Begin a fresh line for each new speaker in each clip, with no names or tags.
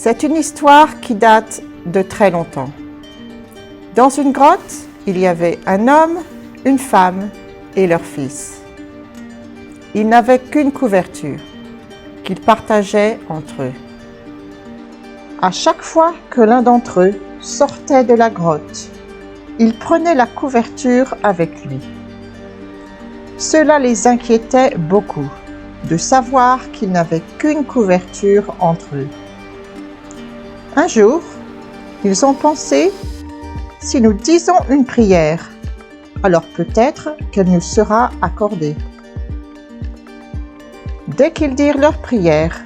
C'est une histoire qui date de très longtemps. Dans une grotte, il y avait un homme, une femme et leur fils. Ils n'avaient qu'une couverture qu'ils partageaient entre eux. À chaque fois que l'un d'entre eux sortait de la grotte, il prenait la couverture avec lui. Cela les inquiétait beaucoup de savoir qu'ils n'avaient qu'une couverture entre eux. Un jour, ils ont pensé, si nous disons une prière, alors peut-être qu'elle nous sera accordée. Dès qu'ils dirent leur prière,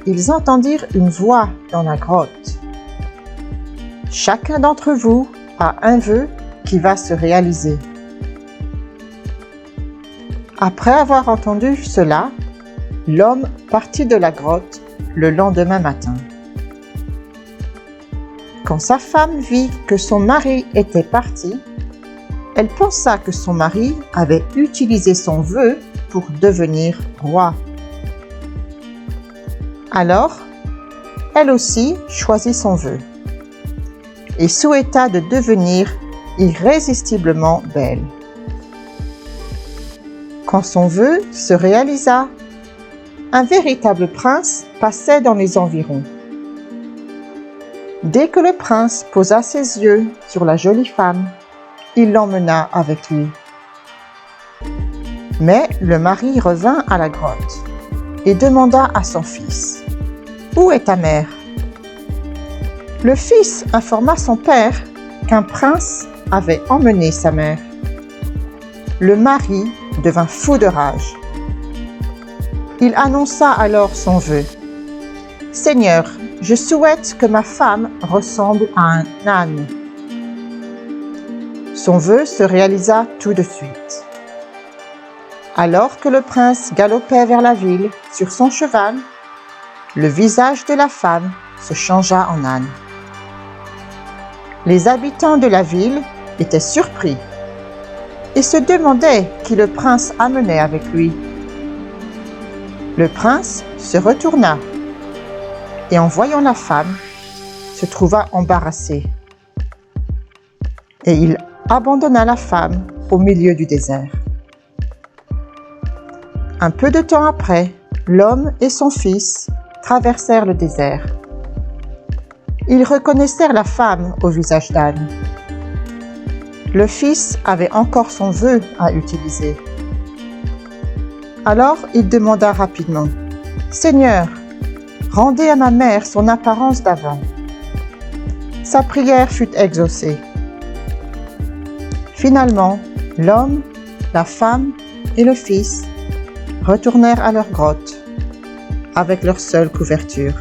ils entendirent une voix dans la grotte. Chacun d'entre vous a un vœu qui va se réaliser. Après avoir entendu cela, l'homme partit de la grotte le lendemain matin. Quand sa femme vit que son mari était parti, elle pensa que son mari avait utilisé son vœu pour devenir roi. Alors, elle aussi choisit son vœu et souhaita de devenir irrésistiblement belle. Quand son vœu se réalisa, un véritable prince passait dans les environs. Dès que le prince posa ses yeux sur la jolie femme, il l'emmena avec lui. Mais le mari revint à la grotte et demanda à son fils : « Où est ta mère ?» Le fils informa son père qu'un prince avait emmené sa mère. Le mari devint fou de rage. Il annonça alors son vœu. « Seigneur, je souhaite que ma femme ressemble à un âne. » Son vœu se réalisa tout de suite. Alors que le prince galopait vers la ville sur son cheval, le visage de la femme se changea en âne. Les habitants de la ville étaient surpris et se demandaient qui le prince amenait avec lui. Le prince se retourna et en voyant la femme, se trouva embarrassé. Et il abandonna la femme au milieu du désert. Un peu de temps après, l'homme et son fils traversèrent le désert. Ils reconnaissèrent la femme au visage d'âne. Le fils avait encore son vœu à utiliser. Alors il demanda rapidement : « Seigneur, rendez à ma mère son apparence d'avant. » Sa prière fut exaucée. Finalement, l'homme, la femme et le fils retournèrent à leur grotte avec leur seule couverture.